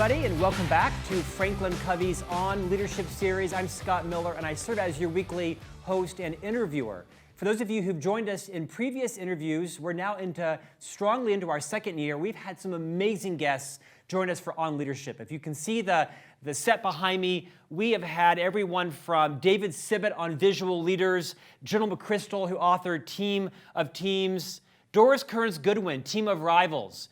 everybody, and welcome back to FranklinCovey's On Leadership series. I'm Scott Miller, and I serve as your weekly host and interviewer. For those of you who've joined us in previous interviews, we're now strongly into our second year. We've had some amazing guests join us for On Leadership. If you can see the set behind me, we have had everyone from David Sibbett on visual leaders, General McChrystal, who authored Team of Teams, Doris Kearns-Goodwin, Team of Rivals,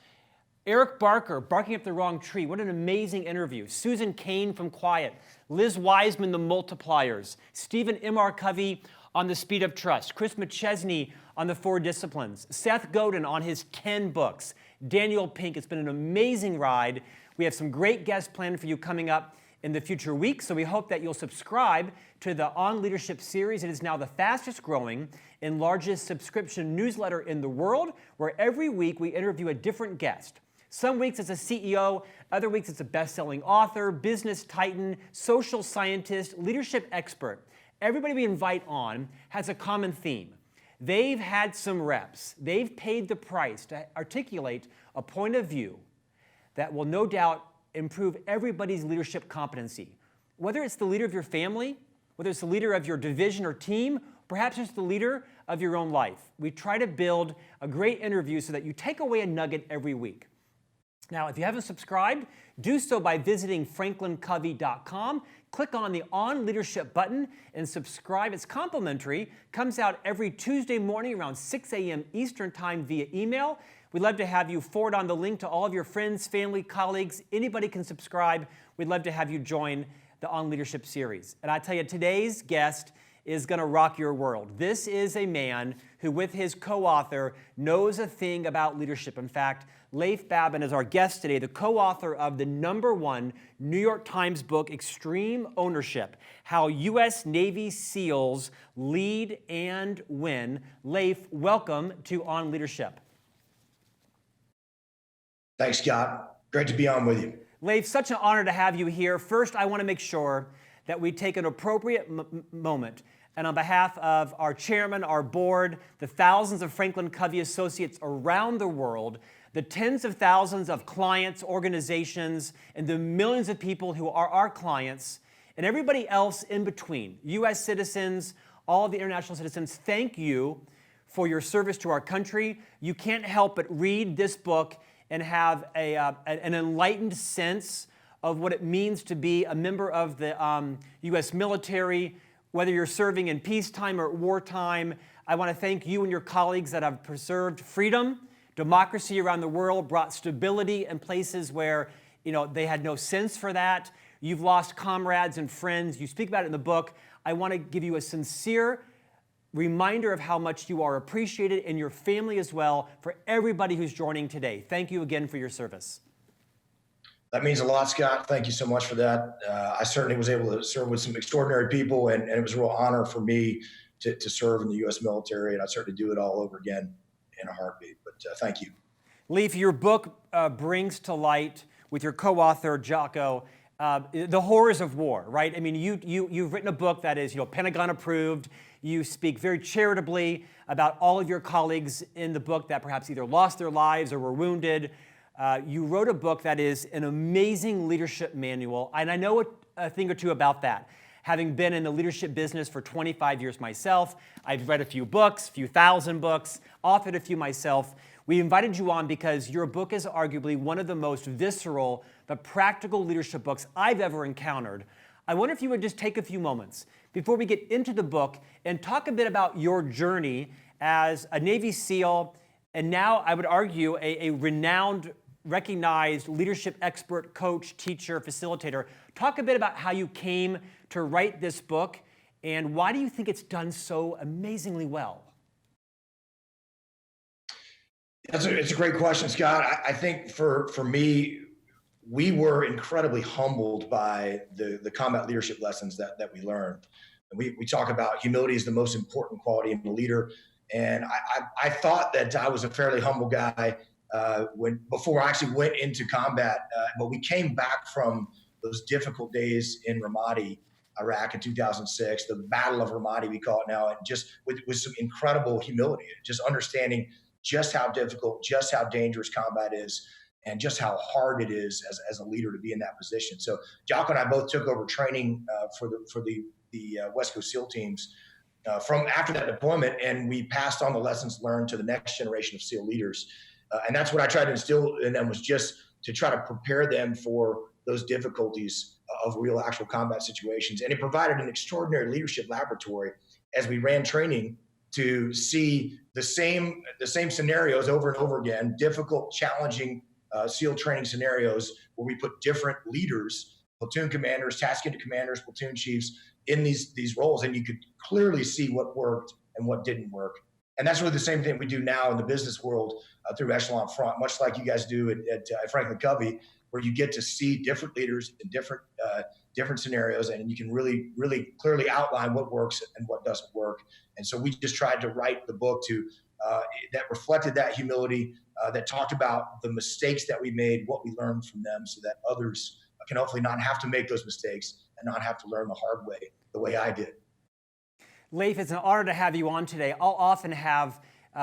Eric Barker, Barking Up the Wrong Tree. What an amazing interview. Susan Cain from Quiet, Liz Wiseman, The Multipliers, Stephen M. R. Covey on The Speed of Trust, Chris McChesney on The Four Disciplines, Seth Godin on his 10 books, Daniel Pink. It's been an amazing ride. We have some great guests planned for you coming up in the future weeks, so we hope that you'll subscribe to the On Leadership series. It is now the fastest growing and largest subscription newsletter in the world, where every week we interview a different guest. Some weeks it's a CEO, other weeks it's a best-selling author, business titan, social scientist, leadership expert. Everybody we invite on has a common theme. They've had some reps. They've paid the price to articulate a point of view that will no doubt improve everybody's leadership competency. Whether it's the leader of your family, whether it's the leader of your division or team, perhaps it's the leader of your own life. We try to build a great interview so that you take away a nugget every week. Now, if you haven't subscribed, do so by visiting FranklinCovey.com. Click on the On Leadership button and subscribe. It's complimentary. Comes out every Tuesday morning around 6 a.m. Eastern Time via email. We'd love to have you forward on the link to all of your friends, family, colleagues. Anybody can subscribe. We'd love to have you join the On Leadership series. And I tell you, today's guest is going to rock your world. This is a man who, with his co-author, knows a thing about leadership. In fact, Leif Babin is our guest today, the co-author of the #1 New York Times book, Extreme Ownership: How U.S. Navy SEALs Lead and Win. Leif, welcome to On Leadership. Thanks, Scott. Great to be on with you. Leif, such an honor to have you here. First, I want to make sure that we take an appropriate moment, and on behalf of our chairman, our board, the thousands of FranklinCovey associates around the world, the tens of thousands of clients, organizations, and the millions of people who are our clients, and everybody else in between, U.S. citizens, all of the international citizens, thank you for your service to our country. You can't help but read this book and have an enlightened sense of what it means to be a member of the U.S. military, whether you're serving in peacetime or wartime. I want to thank you and your colleagues that have preserved freedom, democracy around the world, brought stability in places where they had no sense for that. You've lost comrades and friends. You speak about it in the book. I want to give you a sincere reminder of how much you are appreciated, and your family as well, for everybody who's joining today. Thank you again for your service. That means a lot, Scott. Thank you so much for that. I certainly was able to serve with some extraordinary people, and it was a real honor for me to serve in the U.S. military, and I'd certainly do it all over again in a heartbeat. But thank you. Leif, your book brings to light, with your co-author, Jocko, the horrors of war, right? I mean, you've written a book that is Pentagon approved. You speak very charitably about all of your colleagues in the book that perhaps either lost their lives or were wounded. You wrote a book that is an amazing leadership manual, and I know a thing or two about that. Having been in the leadership business for 25 years myself, I've read a few books, a few thousand books, authored a few myself. We invited you on because your book is arguably one of the most visceral, but practical leadership books I've ever encountered. I wonder if you would just take a few moments before we get into the book and talk a bit about your journey as a Navy SEAL, and now I would argue a renowned, recognized leadership expert, coach, teacher, facilitator. Talk a bit about how you came to write this book, and why do you think it's done so amazingly well? It's a great question, Scott. I think for me, we were incredibly humbled by the combat leadership lessons that we learned. And we talk about humility is the most important quality in a leader. And I thought that I was a fairly humble guy before I actually went into combat. But we came back from those difficult days in Ramadi, Iraq in 2006, the Battle of Ramadi, we call it now, and just with some incredible humility, just understanding just how difficult, just how dangerous combat is. and just how hard it is as a leader to be in that position. So Jocko and I both took over training for the West Coast SEAL teams from after that deployment, and we passed on the lessons learned to the next generation of SEAL leaders. And that's what I tried to instill in them, was just to try to prepare them for those difficulties of real actual combat situations. And it provided an extraordinary leadership laboratory as we ran training to see the same scenarios over and over again, difficult, challenging SEAL training scenarios where we put different leaders, platoon commanders, task unit commanders, platoon chiefs in these roles, and you could clearly see what worked and what didn't work. And that's really the same thing we do now in the business world through Echelon Front, much like you guys do at FranklinCovey, where you get to see different leaders in different scenarios, and you can really clearly outline what works and what doesn't work. And so we just tried to write the book that reflected that humility, that talked about the mistakes that we made, what we learned from them, so that others can hopefully not have to make those mistakes and not have to learn the hard way, the way I did. Leif, it's an honor to have you on today. I'll often have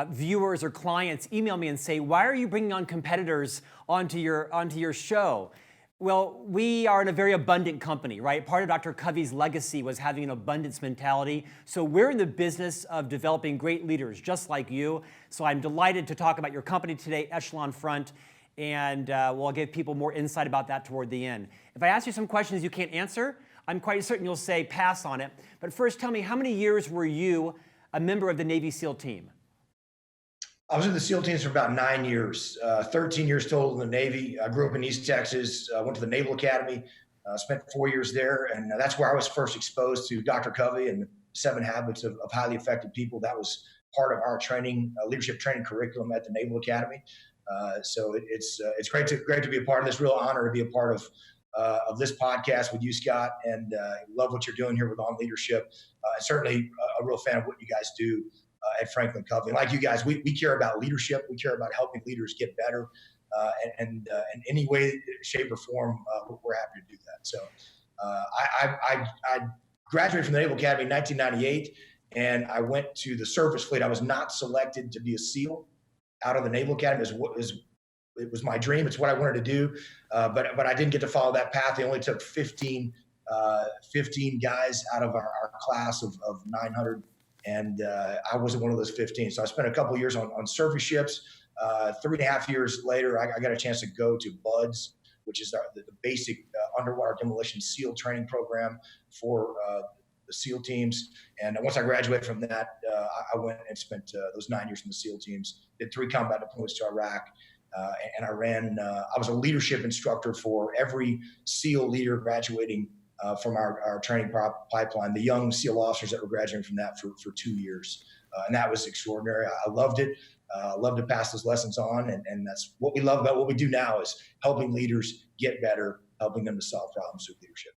viewers or clients email me and say, why are you bringing on competitors onto your show? Well, we are in a very abundant company, right? Part of Dr. Covey's legacy was having an abundance mentality. So we're in the business of developing great leaders just like you. So I'm delighted to talk about your company today, Echelon Front, and we'll give people more insight about that toward the end. If I ask you some questions you can't answer, I'm quite certain you'll say pass on it. But first, tell me, how many years were you a member of the Navy SEAL team? I was in the SEAL teams for about 9 years, 13 years total in the Navy. I grew up in East Texas, went to the Naval Academy, spent 4 years there. And that's where I was first exposed to Dr. Covey and the 7 Habits of Highly Effective People. That was part of our training, leadership training curriculum at the Naval Academy. So it's great to be a part of this. Real honor to be a part of this podcast with you, Scott, and love what you're doing here with On Leadership. Certainly a real fan of what you guys do at FranklinCovey. Like you guys, we care about leadership. We care about helping leaders get better, and in any way, shape, or form, we're happy to do that. So I graduated from the Naval Academy in 1998, and I went to the surface fleet. I was not selected to be a SEAL out of the Naval Academy. It was my dream. It's what I wanted to do, but I didn't get to follow that path. They only took 15 guys out of our class of 900. And I wasn't one of those 15. So I spent a couple of years on surface ships. 3.5 years later, I got a chance to go to BUDS, which is the basic underwater demolition SEAL training program for the SEAL teams. And once I graduated from that, I went and spent those 9 years in the SEAL teams, did 3 combat deployments to Iraq. And I was a leadership instructor for every SEAL leader graduating from our training pipeline, the young SEAL officers that were graduating from that for 2 years. And that was extraordinary. I loved it. Love to pass those lessons on. And that's what we love about what we do now, is helping leaders get better, helping them to solve problems through leadership.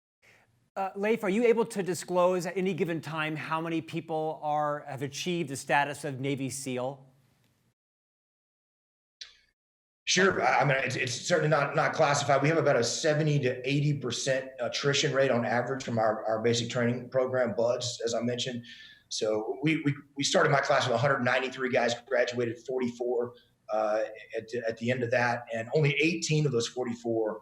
Leif, are you able to disclose at any given time how many people have achieved the status of Navy SEAL? Sure. I mean, it's certainly not classified. We have about a 70 to 80% attrition rate on average from our basic training program, BUDS, as I mentioned. So we started my class with 193 guys, graduated 44 at the end of that, and only 18 of those 44,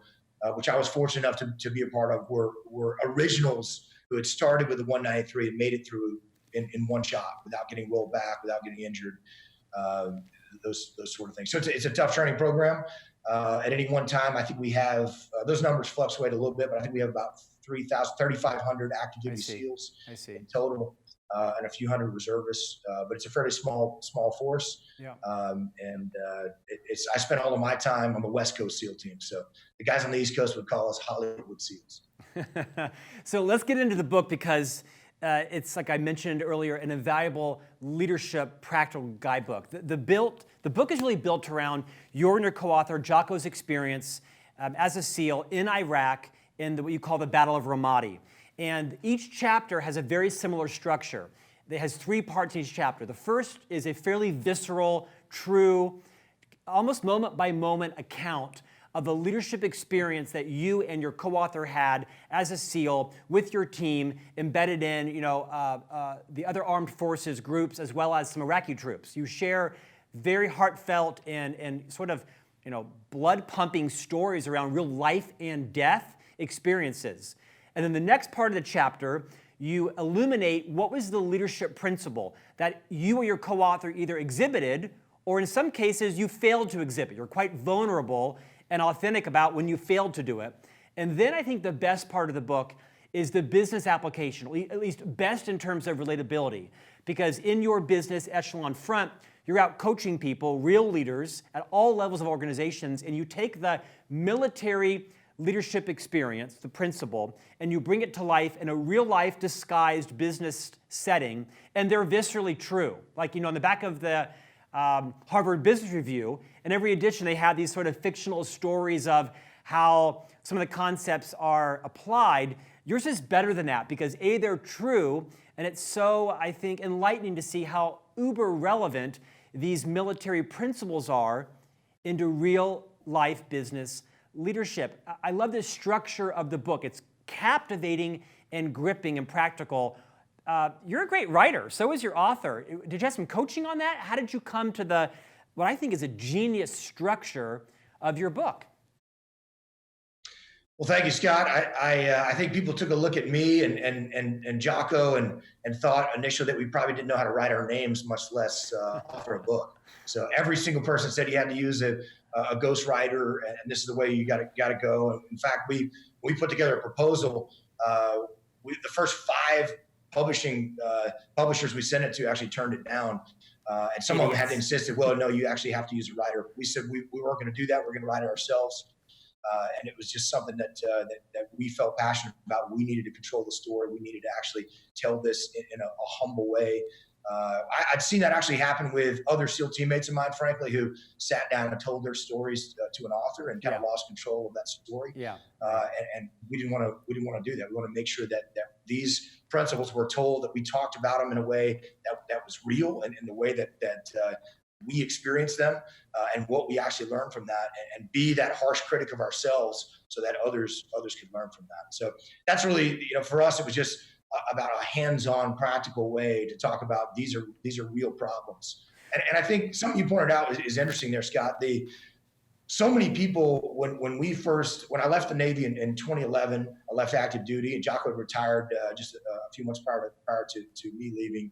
which I was fortunate enough to be a part of, were originals who had started with the 193 and made it through in one shot without getting rolled back, without getting injured. Those sort of things. So it's a tough training program. At any one time, I think we have, those numbers fluctuate a little bit, but I think we have about 3,500 active duty SEALs in total, and a few hundred reservists. But it's a fairly small force. Yeah. I spent all of my time on the West Coast SEAL team. So the guys on the East Coast would call us Hollywood SEALs. So let's get into the book, because it's, like I mentioned earlier, an invaluable leadership practical guidebook. The book is really built around your and your co-author Jocko's experience as a SEAL in Iraq in what you call the Battle of Ramadi. And each chapter has a very similar structure. It has 3 parts in each chapter. The first is a fairly visceral, true, almost moment-by-moment account of the leadership experience that you and your co-author had as a SEAL with your team embedded in, the other armed forces groups, as well as some Iraqi troops. You share very heartfelt and sort of blood pumping stories around real life and death experiences. And then the next part of the chapter, you illuminate what was the leadership principle that you or your co-author either exhibited, or in some cases you failed to exhibit. You're quite vulnerable and authentic about when you failed to do it. And then I think the best part of the book is the business application, at least best in terms of relatability. Because in your business echelon front, you're out coaching people, real leaders at all levels of organizations, and you take the military leadership experience, the principle, and you bring it to life in a real life disguised business setting, and they're viscerally true. Like, on the back of the Harvard Business Review, in every edition they have these sort of fictional stories of how some of the concepts are applied. Yours is better than that because A, they're true, and it's so, I think, enlightening to see how uber relevant these military principles are into real life business leadership. I love the structure of the book. It's captivating and gripping and practical. You're a great writer. So is your author. Did you have some coaching on that? How did you come to what I think is a genius structure of your book? Well, thank you, Scott. I think people took a look at me and Jocko and thought initially that we probably didn't know how to write our names, much less author a book. So every single person said you had to use a ghostwriter, and this is the way you got to go. And in fact, we put together a proposal. The first 5 publishers we sent it to actually turned it down. And some of them had insisted, well, no, you actually have to use a writer. We said we weren't going to do that. We're going to write it ourselves. And it was just something that we felt passionate about. We needed to control the story. We needed to actually tell this in a humble way. I'd seen that actually happen with other SEAL teammates of mine, frankly, who sat down and told their stories to an author and kind of lost control of that story. And we didn't want to do that. We want to make sure that these principles were told, that we talked about them in a way that was real, and in the way that we experienced them, and what we actually learned from that, and be that harsh critic of ourselves so that others could learn from that. So that's really, for us, it was just about a hands-on, practical way to talk about these are real problems. And I think something you pointed out is interesting there, Scott. So many people, when I left the Navy in 2011, I left active duty, and Jocko had retired just a few months prior to me leaving.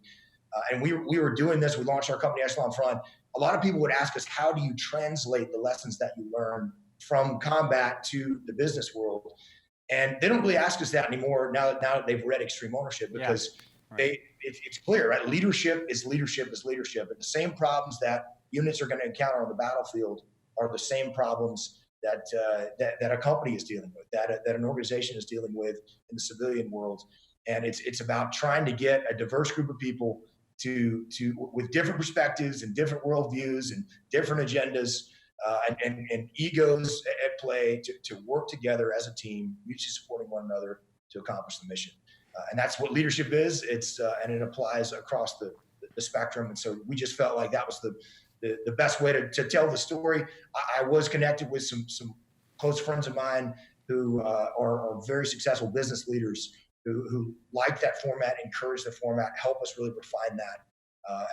And we were doing this. We launched our company, Echelon Front. A lot of people would ask us, how do you translate the lessons that you learn from combat to the business world? And they don't really ask us that anymore now that they've read Extreme Ownership, because it's clear, right? Leadership is leadership is leadership. And the same problems that units are going to encounter on the battlefield are the same problems that a company is dealing with, that an organization is dealing with in the civilian world. And it's about trying to get a diverse group of people with different perspectives and different worldviews and different agendas and egos at play to work together as a team, mutually supporting one another to accomplish the mission. And that's what leadership is. And it applies across the spectrum. And so we just felt like that was the best way to tell the story. I was connected with some close friends of mine who are very successful business leaders who like that format, encourage the format, help us really refine that.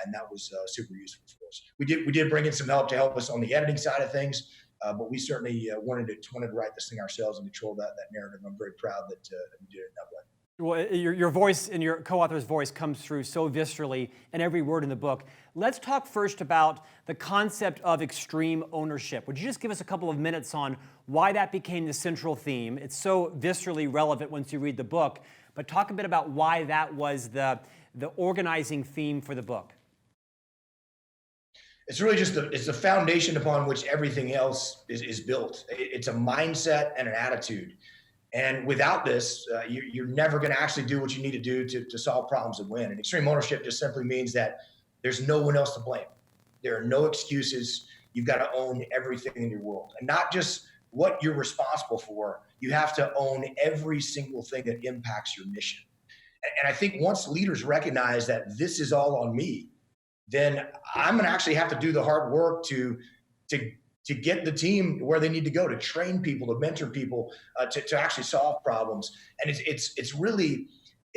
And that was super useful for us. We did bring in some help to help us on the editing side of things, but we certainly wanted to write this thing ourselves and control that narrative. I'm very proud that we did it that way. Well, your voice and your co-author's voice comes through so viscerally in every word in the book. Let's talk first about the concept of extreme ownership. Would you just give us a couple of minutes on why that became the central theme? It's so viscerally relevant once you read the book, but talk a bit about why that was the organizing theme for the book. It's really just it's the foundation upon which everything else is built. It's a mindset and an attitude. And without this, you're never going to actually do what you need to do to solve problems and win. And extreme ownership just simply means that there's no one else to blame. There are no excuses. You've got to own everything in your world, and not just what you're responsible for. You have to own every single thing that impacts your mission. And I think once leaders recognize that this is all on me, then I'm going to actually have to do the hard work to get the team where they need to go, to train people, to mentor people, to actually solve problems. And it's really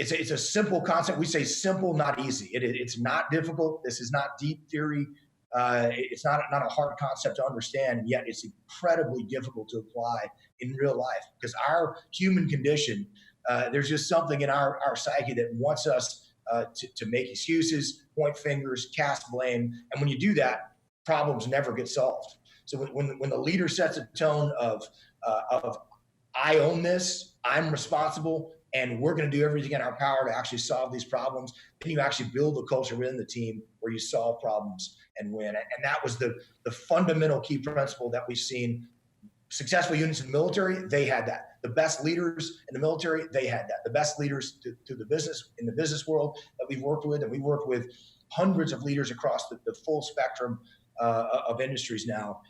a simple concept. We say simple, not easy. It's not difficult. This is not deep theory. It's not a hard concept to understand, yet it's incredibly difficult to apply in real life because our human condition, there's just something in our psyche that wants us to make excuses, point fingers, cast blame. And when you do that, problems never get solved. So when the leader sets a tone of I own this, I'm responsible, and we're going to do everything in our power to actually solve these problems, then you actually build a culture within the team where you solve problems and win. And that was the fundamental key principle that we've seen. Successful units in the military, they had that. The best leaders in the military, they had that. The best leaders to the business, in the business world that we've worked with, and we've worked with hundreds of leaders across the full spectrum of industries now.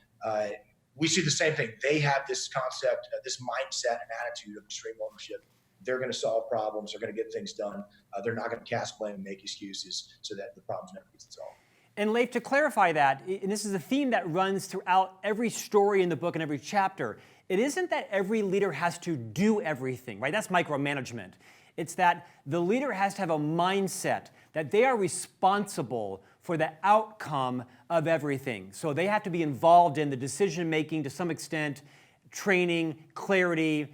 We see the same thing. They have this concept, this mindset and attitude of extreme ownership. They're going to solve problems. They're going to get things done. They're not going to cast blame and make excuses so that the problems never get solved. And Leif, to clarify that, and this is a theme that runs throughout every story in the book and every chapter, it isn't that every leader has to do everything, right? That's micromanagement. It's that the leader has to have a mindset that they are responsible for the outcome of everything. So they have to be involved in the decision-making to some extent, training, clarity,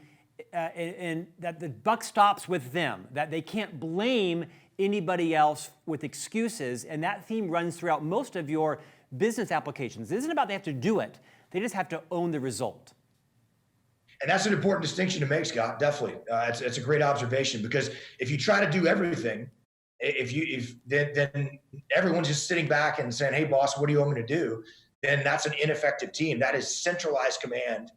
and that the buck stops with them, that they can't blame anybody else with excuses. And that theme runs throughout most of your business applications. It isn't about they have to do it. They just have to own the result. And that's an important distinction to make, Scott, definitely. It's a great observation because if you try to do everything, then everyone's just sitting back and saying, hey, boss, what do you want me to do? Then that's an ineffective team. That is centralized command,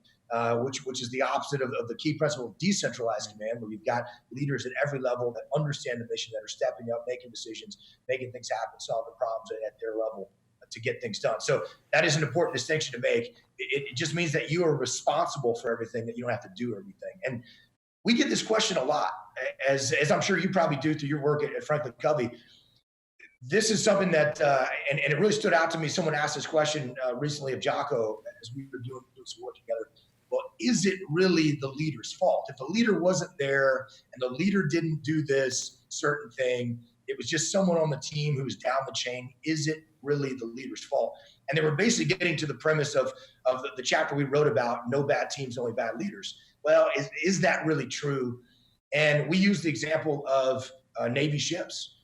which is the opposite of the key principle of decentralized command, where you've got leaders at every level that understand the mission, that are stepping up, making decisions, making things happen, solving problems at their level to get things done. So that is an important distinction to make. It just means that you are responsible for everything, that you don't have to do everything. And we get this question a lot, as I'm sure you probably do through your work at FranklinCovey. This is something that, and it really stood out to me. Someone asked this question recently of Jocko as we were doing some work together. Well, is it really the leader's fault? If the leader wasn't there and the leader didn't do this certain thing, it was just someone on the team who was down the chain, is it really the leader's fault? And they were basically getting to the premise of the chapter we wrote about, no bad teams, only bad leaders. Well, is that really true? And we used the example of Navy ships,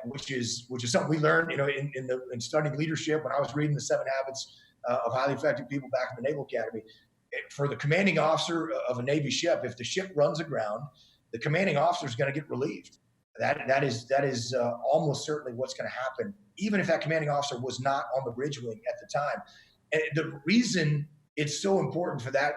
which is something we learned, in studying leadership when I was reading the 7 Habits of Highly Effective People back in the Naval Academy. For the commanding officer of a Navy ship, if the ship runs aground, the commanding officer is going to get relieved. That is almost certainly what's going to happen, even if that commanding officer was not on the bridge wing at the time. And the reason it's so important for that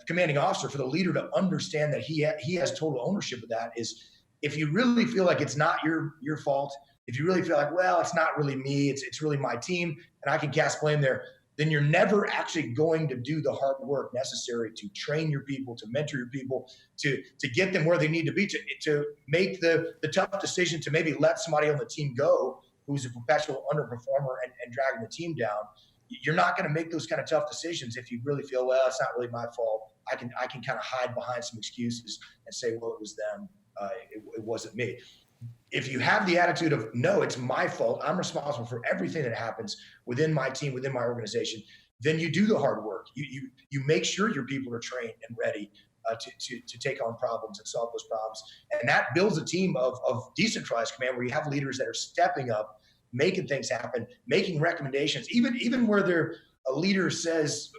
commanding officer, for the leader to understand that he has total ownership of that, is if you really feel like it's not your fault, if you really feel like, well, it's not really me, it's really my team, and I can cast blame there, then you're never actually going to do the hard work necessary to train your people, to mentor your people, to get them where they need to be, to make the tough decision to maybe let somebody on the team go who's a perpetual underperformer and dragging the team down. You're not going to make those kind of tough decisions if you really feel, well, it's not really my fault. I can kind of hide behind some excuses and say, well, it was them. It wasn't me. If you have the attitude of, no, it's my fault, I'm responsible for everything that happens within my team, within my organization, then you do the hard work. You make sure your people are trained and ready to take on problems and solve those problems. And that builds a team of decentralized command where you have leaders that are stepping up, making things happen, making recommendations, even where a leader says,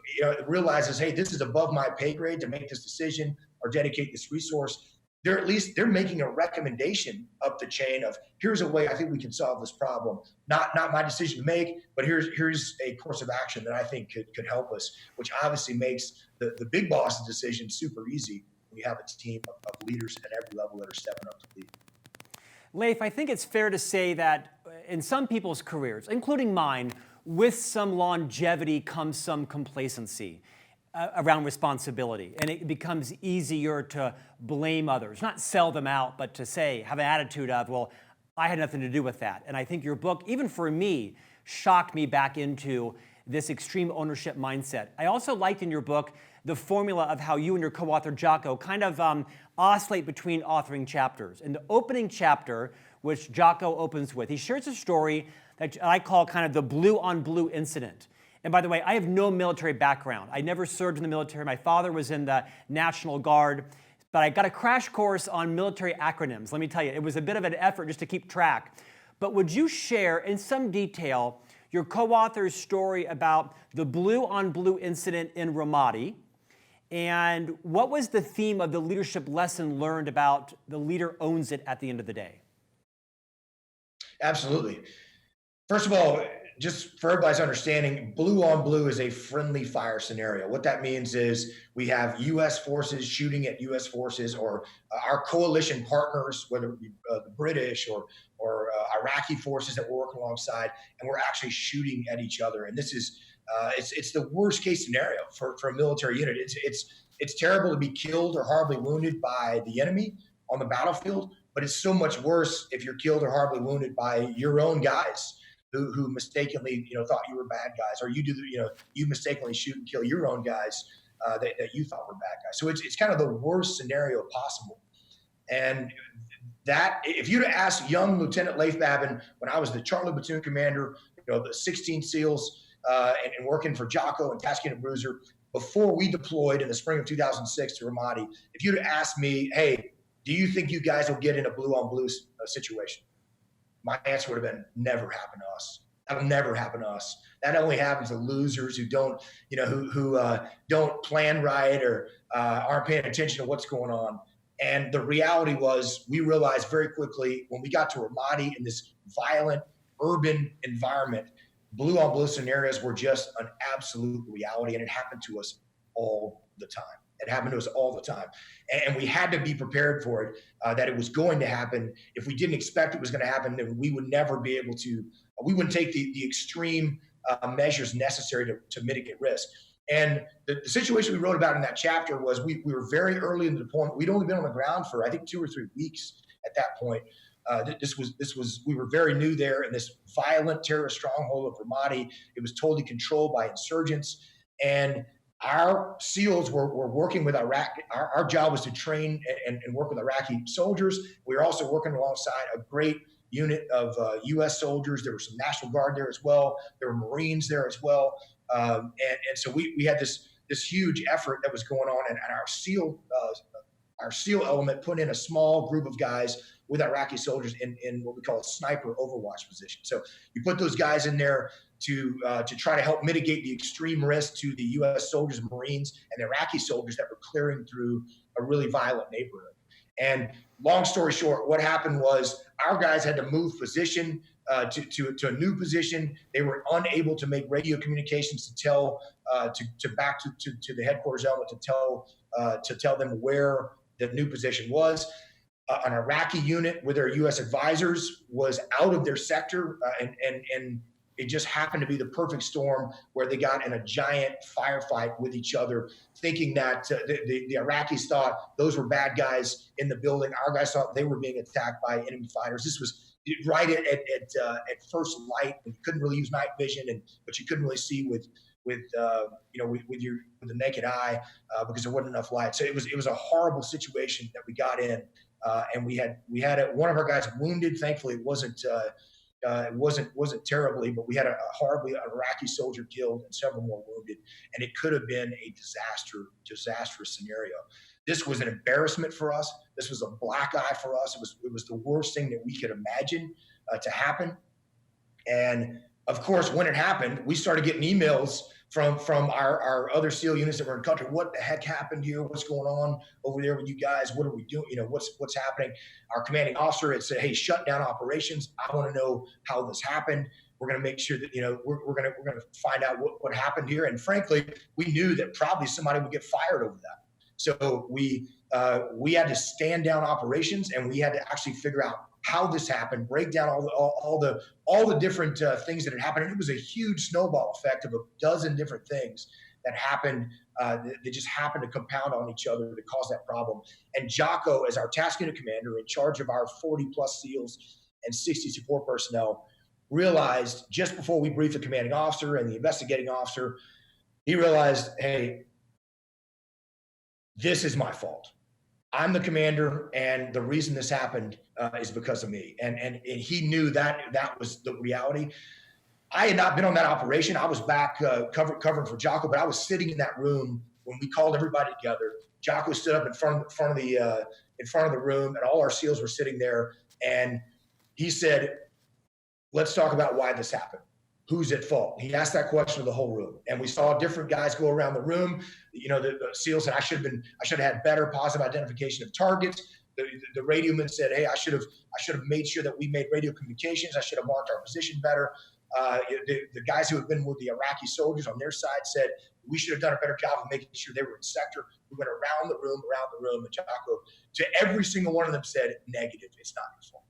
realizes, hey, this is above my pay grade to make this decision or dedicate this resource. They're making a recommendation up the chain of, here's a way I think we can solve this problem. Not my decision to make, but here's a course of action that I think could help us, which obviously makes the big boss's decision super easy when you have a team of leaders at every level that are stepping up to lead. Leif, I think it's fair to say that in some people's careers, including mine, with some longevity comes some complacency around responsibility. And it becomes easier to blame others, not sell them out, but to say, have an attitude of, well, I had nothing to do with that. And I think your book, even for me, shocked me back into this extreme ownership mindset. I also liked in your book the formula of how you and your co-author Jocko kind of oscillate between authoring chapters. In the opening chapter, which Jocko opens with, he shares a story that I call kind of the blue on blue incident. And by the way, I have no military background. I never served in the military. My father was in the National Guard, but I got a crash course on military acronyms. Let me tell you, it was a bit of an effort just to keep track. But would you share in some detail your co-author's story about the blue on blue incident in Ramadi, and what was the theme of the leadership lesson learned about the leader owns it at the end of the day? Absolutely. First of all, just for everybody's understanding, blue on blue is a friendly fire scenario. What that means is we have U.S. forces shooting at U.S. forces, or our coalition partners, whether it be the British or Iraqi forces that we're working alongside, and we're actually shooting at each other. And this is it's the worst case scenario for a military unit. It's terrible to be killed or horribly wounded by the enemy on the battlefield, but it's so much worse if you're killed or horribly wounded by your own guys who mistakenly thought you were bad guys, or you mistakenly shoot and kill your own guys that you thought were bad guys. So it's kind of the worst scenario possible. And that, if you'd have asked young Lieutenant Leif Babin when I was the Charlie Platoon Commander, the 16 SEALs, and working for Jocko and Task Unit Bruiser before we deployed in the spring of 2006 to Ramadi, if you'd have asked me, hey, do you think you guys will get in a blue on blue situation? My answer would have been, never happen to us. That'll never happen to us. That only happens to losers who don't, who don't plan right or aren't paying attention to what's going on. And the reality was, we realized very quickly when we got to Ramadi in this violent urban environment, blue on blue scenarios were just an absolute reality, and it happened to us all the time. It happened to us all the time. And we had to be prepared for it, that it was going to happen. If we didn't expect it was going to happen, then we would never be able to, we wouldn't take the extreme measures necessary to mitigate risk. And the situation we wrote about in that chapter was we were very early in the deployment. We'd only been on the ground for, I think, 2 or 3 weeks at that point. We were very new there in this violent terrorist stronghold of Ramadi. It was totally controlled by insurgents. And our SEALs were working with Iraq. Our job was to train and work with Iraqi soldiers. We were also working alongside a great unit of U.S. soldiers. There was some National Guard there as well. There were Marines there as well. And so we had this huge effort that was going on, and our SEAL element put in a small group of guys with Iraqi soldiers in what we call a sniper overwatch position. So you put those guys in there to try to help mitigate the extreme risk to the U.S. soldiers and Marines and the Iraqi soldiers that were clearing through a really violent neighborhood. And long story short, what happened was our guys had to move position to a new position. They were unable to make radio communications to tell back to the headquarters element to tell them where the new position was. An Iraqi unit with their U.S. advisors was out of their sector, and it just happened to be the perfect storm where they got in a giant firefight with each other, thinking that the Iraqis thought those were bad guys in the building. Our guys thought they were being attacked by enemy fighters. This was right at first light. You couldn't really use night vision, but you couldn't really see with the naked eye because there wasn't enough light. So it was a horrible situation that we got in, and we had one of our guys wounded. Thankfully, it wasn't terribly, but we had a horribly Iraqi soldier killed and several more wounded, and it could have been a disastrous scenario. This was an embarrassment for us. This was a black eye for us. It was the worst thing that we could imagine to happen. And of course, when it happened, we started getting emails from our other SEAL units that were in country. What the heck happened here? What's going on over there with you guys? What are we doing? What's happening? Our commanding officer had said, hey, shut down operations. I want to know how this happened. We're going to make sure that, we're going to find out what happened here. And frankly, we knew that probably somebody would get fired over that. So we had to stand down operations, and we had to actually figure out how this happened, break down all the different things that had happened. And it was a huge snowball effect of a dozen different things that happened that just happened to compound on each other to cause that problem. And Jocko, as our task unit commander in charge of our 40 plus SEALs and 60 support personnel, realized just before we briefed the commanding officer and the investigating officer, he realized, hey, this is my fault. I'm the commander, and the reason this happened is because of me. And he knew that was the reality. I had not been on that operation. I was back covering for Jocko, but I was sitting in that room when we called everybody together. Jocko stood up in front of the room, and all our SEALs were sitting there. And he said, "Let's talk about why this happened. Who's at fault?" He asked that question to the whole room, and we saw different guys go around the room. The SEAL said, "I should have had better positive identification of targets." The radioman said, "Hey, I should have made sure that we made radio communications. I should have marked our position better." The guys who had been with the Iraqi soldiers on their side said, "We should have done a better job of making sure they were in sector." We went around the room, and Jocko, to every single one of them, said, "Negative. It's not your fault.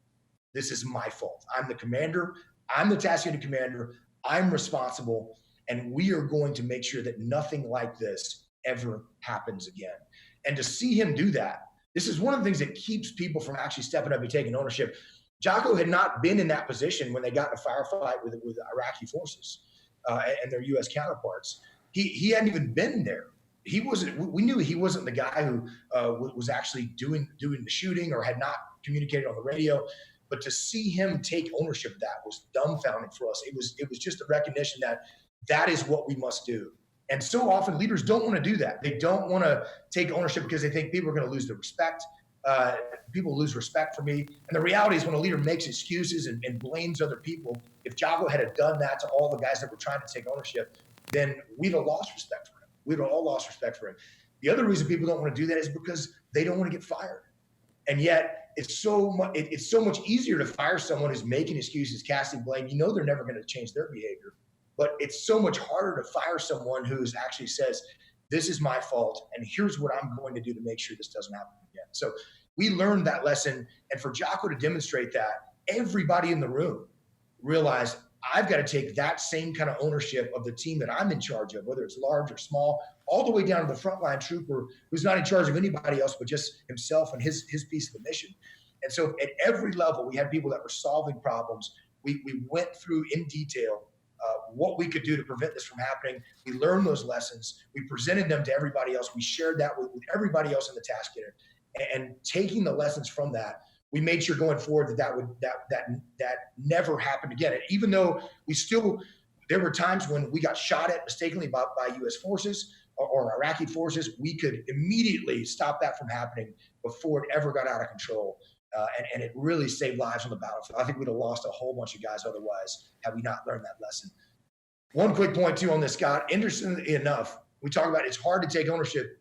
This is my fault. I'm the commander. I'm the task unit commander. I'm responsible, and we are going to make sure that nothing like this ever happens again." And to see him do that, this is one of the things that keeps people from actually stepping up and taking ownership. Jocko had not been in that position when they got in a firefight with Iraqi forces and their U.S. counterparts. He hadn't even been there. He wasn't. We knew he wasn't the guy who was actually doing the shooting or had not communicated on the radio. But to see him take ownership of that was dumbfounding for us. It was just a recognition that is what we must do. And so often leaders don't want to do that. They don't want to take ownership because they think people are going to lose their respect. People lose respect for me. And the reality is when a leader makes excuses and blames other people, if Jocko had done that to all the guys that were trying to take ownership, then we'd have lost respect for him. We'd have all lost respect for him. The other reason people don't want to do that is because they don't want to get fired. And yet it's so much easier to fire someone who's making excuses, casting blame. You know they're never going to change their behavior. But it's so much harder to fire someone who actually says, "This is my fault, and here's what I'm going to do to make sure this doesn't happen again." So we learned that lesson. And for Jocko to demonstrate that, everybody in the room realized, I've got to take that same kind of ownership of the team that I'm in charge of, whether it's large or small, all the way down to the frontline trooper who's not in charge of anybody else but just himself and his piece of the mission. And so at every level, we had people that were solving problems. We went through in detail what we could do to prevent this from happening. We learned those lessons. We presented them to everybody else. We shared that with everybody else in the task unit. And taking the lessons from that, we made sure going forward that never happened again. And even though there were times when we got shot at mistakenly by U.S. forces or Iraqi forces, we could immediately stop that from happening before it ever got out of control. And it really saved lives on the battlefield. I think we'd have lost a whole bunch of guys otherwise had we not learned that lesson. One quick point too on this, Scott. Interestingly enough, we talk about it's hard to take ownership.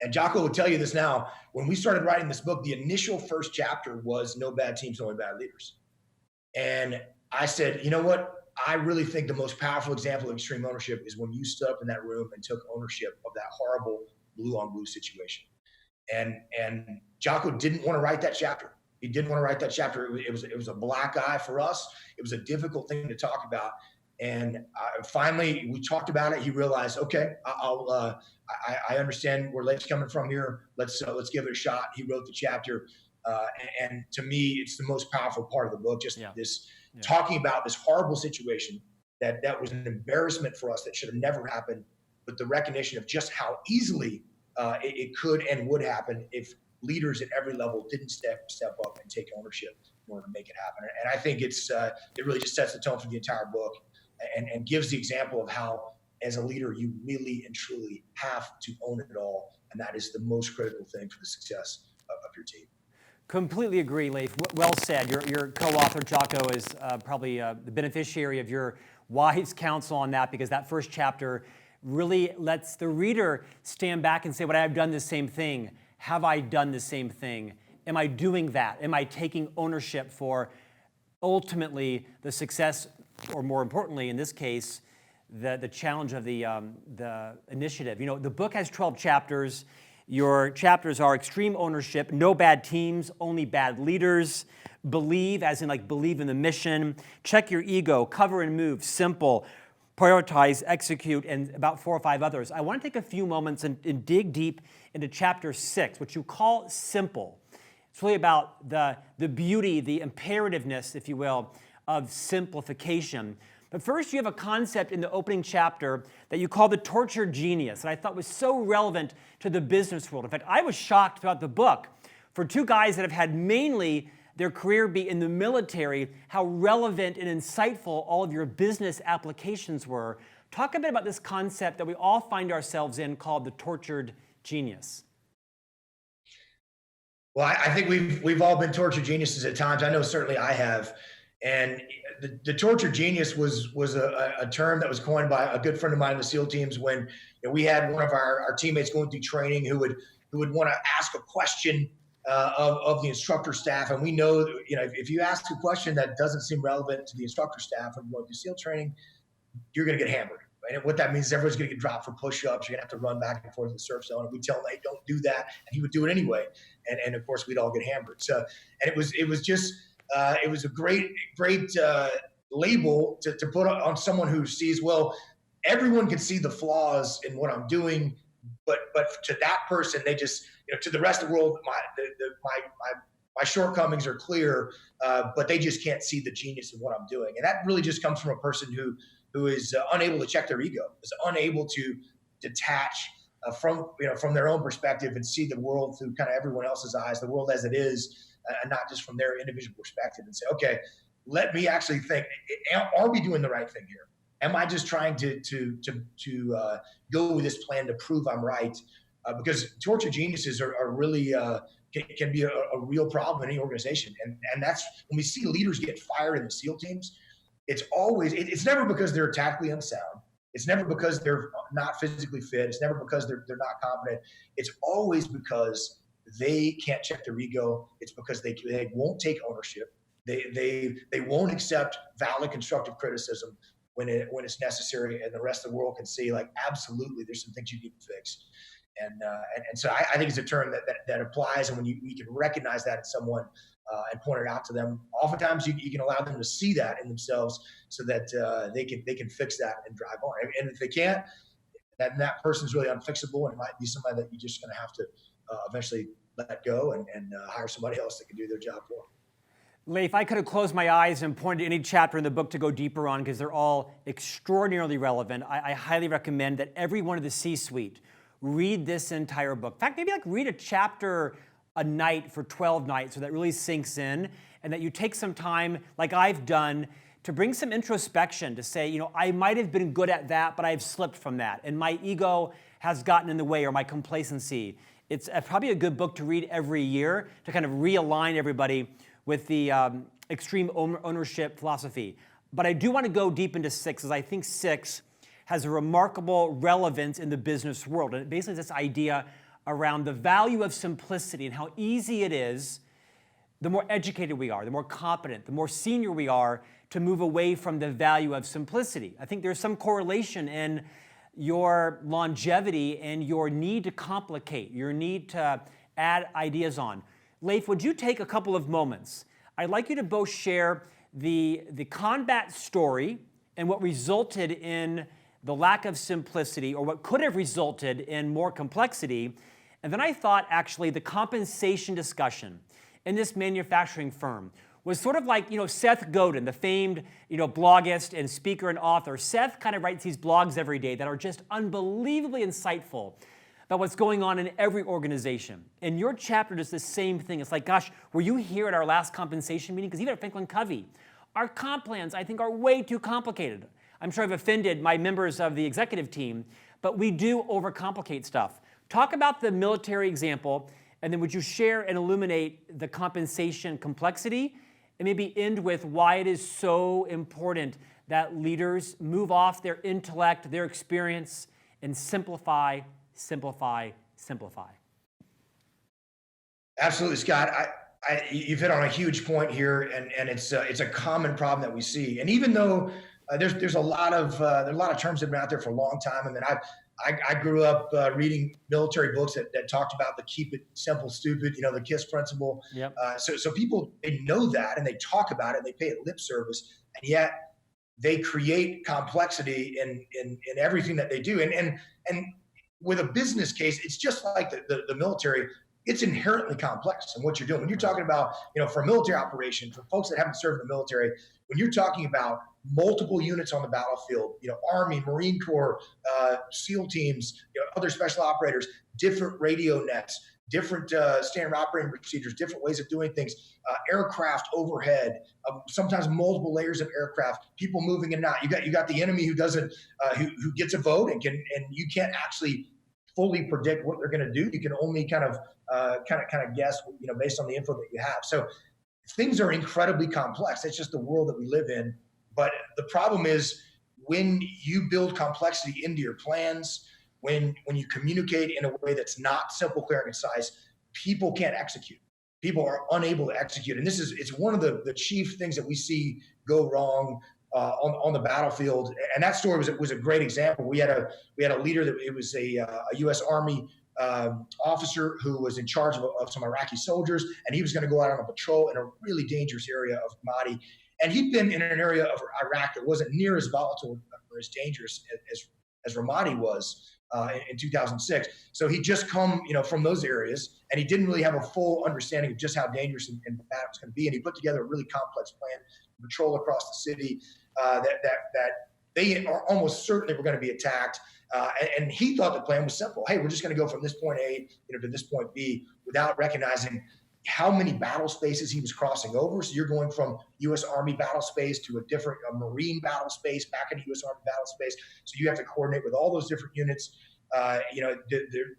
And Jocko will tell you this now. When we started writing this book, the initial first chapter was "No bad teams, only bad leaders." And I said, you know what? I really think the most powerful example of extreme ownership is when you stood up in that room and took ownership of that horrible blue on blue situation. And Jocko didn't want to write that chapter. He didn't want to write that chapter. It was a black eye for us. It was a difficult thing to talk about. And finally, we talked about it. He realized, okay, I understand where Leif's coming from here. Let's give it a shot. He wrote the chapter, and to me, it's the most powerful part of the book. Talking about this horrible situation that was an embarrassment for us that should have never happened, but the recognition of just how easily it could and would happen if leaders at every level didn't step up and take ownership in order to make it happen. And I think it really just sets the tone for the entire book and gives the example of how, as a leader, you really and truly have to own it all. And that is the most critical thing for the success of your team. Completely agree, Leif. Well said. Your co-author, Jocko, is probably the beneficiary of your wise counsel on that, because that first chapter really lets the reader stand back and say, "Would I have done the same thing? Have I done the same thing? Am I doing that? Am I taking ownership for ultimately the success, or more importantly, in this case, the challenge of the initiative?" You know, the book has 12 chapters. Your chapters are extreme ownership, no bad teams, only bad leaders, believe, as in like believe in the mission, check your ego, cover and move, simple, prioritize, execute, and about 4 or 5 others. I want to take a few moments and dig deep into chapter 6, which you call simple. It's really about the beauty, the imperativeness, if you will, of simplification. But first, you have a concept in the opening chapter that you call the tortured genius, and I thought was so relevant to the business world. In fact, I was shocked throughout the book for two guys that have had mainly their career be in the military, how relevant and insightful all of your business applications were. Talk a bit about this concept that we all find ourselves in called the tortured genius. Well, I think we've all been tortured geniuses at times. I know certainly I have. And the tortured genius was a term that was coined by a good friend of mine in the SEAL teams when we had one of our teammates going through training who would want to ask a question of the instructor staff. And we know, if you ask a question that doesn't seem relevant to the instructor staff when going through SEAL training, you're going to get hammered. Right? And what that means is everyone's going to get dropped for push-ups. You're going to have to run back and forth in the surf zone. And we tell him, hey, don't do that. And he would do it anyway. And of course, we'd all get hammered. So, and it was a great label to put on someone who sees, well, everyone can see the flaws in what I'm doing, but to that person, they just, to the rest of the world, my shortcomings are clear, but they just can't see the genius of what I'm doing. And that really just comes from a person who is unable to check their ego, is unable to detach from their own perspective and see the world through kind of everyone else's eyes, the world as it is, and not just from their individual perspective, and say, okay, let me actually think, are we doing the right thing here? Am I just trying to go with this plan to prove I'm right? Because tortured geniuses are really can be a real problem in any organization, and that's when we see leaders get fired in the SEAL teams. It's never because they're tactically unsound. It's never because they're not physically fit. It's never because they're not competent. It's always because they can't check their ego. It's because they won't take ownership. They won't accept valid constructive criticism when it's necessary, and the rest of the world can see, like, absolutely, there's some things you need to fix. And so I think it's a term that applies, and when you can recognize that in someone and point it out to them, oftentimes you can allow them to see that in themselves so that they can fix that and drive on. And if they can't, that person's really unfixable, and it might be somebody that you're just going to have to eventually let go and hire somebody else that can do their job for them. Leif, I could have closed my eyes and pointed to any chapter in the book to go deeper on because they're all extraordinarily relevant. I highly recommend that every one of the C-suite read this entire book. In fact, maybe read a chapter a night for 12 nights so that really sinks in, and that you take some time, like I've done, to bring some introspection to say, I might have been good at that, but I've slipped from that, and my ego has gotten in the way, or my complacency. It's probably a good book to read every year to kind of realign everybody with the extreme ownership philosophy. But I do want to go deep into 6, as I think 6 has a remarkable relevance in the business world. And it basically is this idea around the value of simplicity and how easy it is, the more educated we are, the more competent, the more senior we are, to move away from the value of simplicity. I think there's some correlation in your longevity and your need to complicate, your need to add ideas on. Leif, would you take a couple of moments? I'd like you to both share the combat story and what resulted in the lack of simplicity, or what could have resulted in more complexity. And then I thought, actually, the compensation discussion in this manufacturing firm was sort of like, Seth Godin, the famed, bloggist and speaker and author. Seth kind of writes these blogs every day that are just unbelievably insightful about what's going on in every organization. And your chapter does the same thing. It's like, gosh, were you here at our last compensation meeting? Because even at FranklinCovey, our comp plans, I think, are way too complicated. I'm sure I've offended my members of the executive team, but we do overcomplicate stuff. Talk about the military example, and then would you share and illuminate the compensation complexity, and maybe end with why it is so important that leaders move off their intellect, their experience, and simplify, simplify, simplify. Absolutely, Scott. You've hit on a huge point here, and it's a common problem that we see. And even though there's a lot of terms that have been out there for a long time. I mean, I grew up reading military books that talked about the keep it simple, stupid, the KISS principle. Yep. So people, they know that, and they talk about it, and they pay it lip service, and yet they create complexity in everything that they do. And with a business case, it's just like the military. it's inherently complex in what you're doing. When you're talking about, for a military operation, for folks that haven't served in the military, when you're talking about multiple units on the battlefield, Army, Marine Corps, SEAL teams, other special operators, different radio nets, different standard operating procedures, different ways of doing things, aircraft overhead, sometimes multiple layers of aircraft, people moving in and out. You got the enemy who doesn't, who gets a vote and you can't actually fully predict what they're going to do. You can only kind of guess, based on the info that you have. So things are incredibly complex. It's just the world that we live in. But the problem is when you build complexity into your plans, when you communicate in a way that's not simple, clear, and concise, people can't execute. People are unable to execute. And it's one of the chief things that we see go wrong on the battlefield. And that story was a great example. We had a leader that it was a U.S. Army officer who was in charge of some Iraqi soldiers, and he was going to go out on a patrol in a really dangerous area of Ramadi. And he'd been in an area of Iraq that wasn't near as volatile or as dangerous as Ramadi was in 2006. So he'd just come, from those areas, and he didn't really have a full understanding of just how dangerous and bad it was going to be. And he put together a really complex plan to patrol across the city that they are almost certainly were going to be attacked. And he thought the plan was simple. Hey, we're just going to go from this point A, to this point B, without recognizing how many battle spaces he was crossing over. So you're going from U.S. Army battle space to a different Marine battle space, back into U.S. Army battle space. So you have to coordinate with all those different units.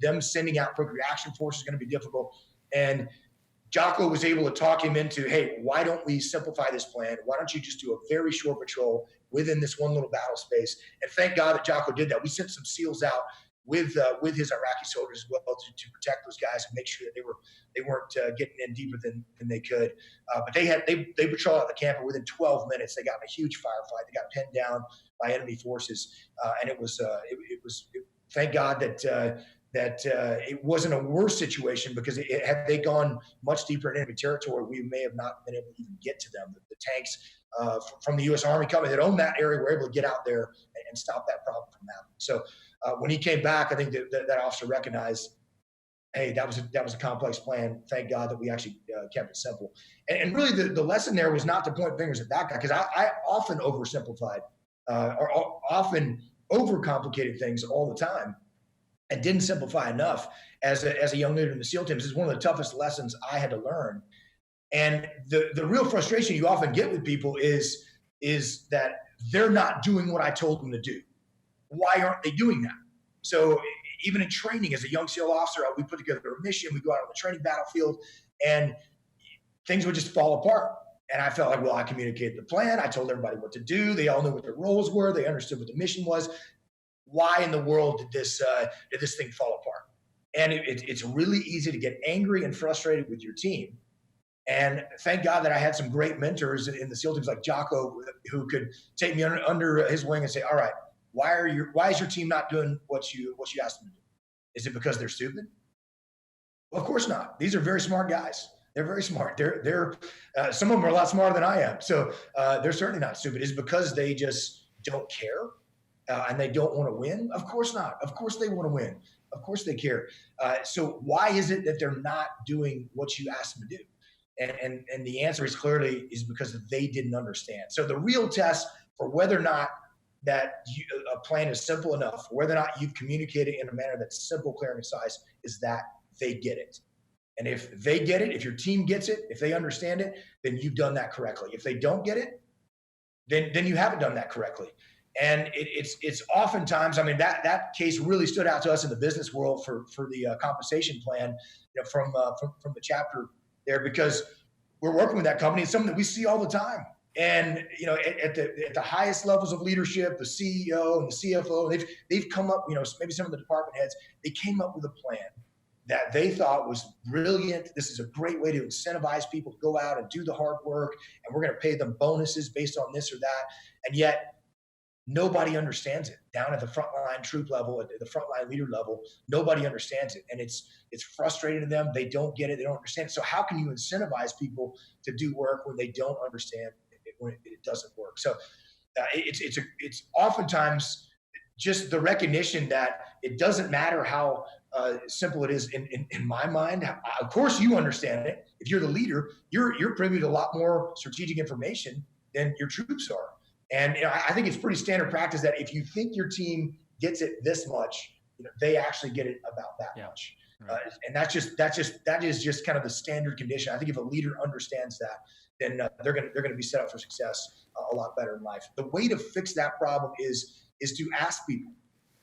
Them sending out quick reaction force is going to be difficult. And Jocko was able to talk him into, hey, why don't we simplify this plan? Why don't you just do a very short patrol within this one little battle space? And thank God that Jocko did that. We sent some SEALs out with his Iraqi soldiers as well to protect those guys and make sure that they weren't getting in deeper than they could. But they patrolled out the camp, and within 12 minutes they got in a huge firefight. They got pinned down by enemy forces, and it was thank God that it wasn't a worse situation, because had they gone much deeper in enemy territory, we may have not been able to even get to them. The tanks from the U.S. Army company that owned that area were able to get out there and stop that problem from happening. So when he came back, I think that officer recognized, hey, that was a complex plan. Thank God that we actually kept it simple. And really the lesson there was not to point fingers at that guy, because I often oversimplified or often overcomplicated things all the time and didn't simplify enough as a young leader in the SEAL teams. This is one of the toughest lessons I had to learn. And the real frustration you often get with people is that they're not doing what I told them to do. Why aren't they doing that? So even in training as a young SEAL officer, we put together a mission, we go out on the training battlefield, and things would just fall apart. And I felt like, well, I communicated the plan. I told everybody what to do. They all knew what their roles were. They understood what the mission was. Why in the world did this thing fall apart? And it's really easy to get angry and frustrated with your team. And thank God that I had some great mentors in the SEAL teams like Jocko, who could take me under his wing and say, all right, why is your team not doing what you asked them to do? Is it because they're stupid? Well, of course not. These are very smart guys. They're very smart. They're some of them are a lot smarter than I am. So they're certainly not stupid. Is it because they just don't care and they don't want to win? Of course not. Of course they want to win. Of course they care. So why is it that they're not doing what you asked them to do? And the answer is clearly because they didn't understand. So the real test for whether or not that a plan is simple enough, whether or not you've communicated in a manner that's simple, clear, and concise, is that they get it. And if they get it, if your team gets it, if they understand it, then you've done that correctly. If they don't get it, then you haven't done that correctly. And it's oftentimes, I mean, that case really stood out to us in the business world for the compensation plan, from the chapter there, because we're working with that company. It's something that we see all the time. And at the highest levels of leadership, the CEO and the CFO, they've come up, maybe some of the department heads, they came up with a plan that they thought was brilliant. This is a great way to incentivize people to go out and do the hard work, and we're going to pay them bonuses based on this or that. And yet nobody understands it down at the frontline troop level, at the frontline leader level. Nobody understands it, and it's frustrating to them. They don't get it. They don't understand it. So how can you incentivize people to do work when they don't understand it, when it doesn't work? So it's oftentimes just the recognition that it doesn't matter how simple it is in my mind. Of course, you understand it. If you're the leader, you're privy to a lot more strategic information than your troops are. And I think it's pretty standard practice that if you think your team gets it this much, they actually get it about that much. Right. And that is just kind of the standard condition. I think if a leader understands that, then they're going to be set up for success a lot better in life. The way to fix that problem is to ask people,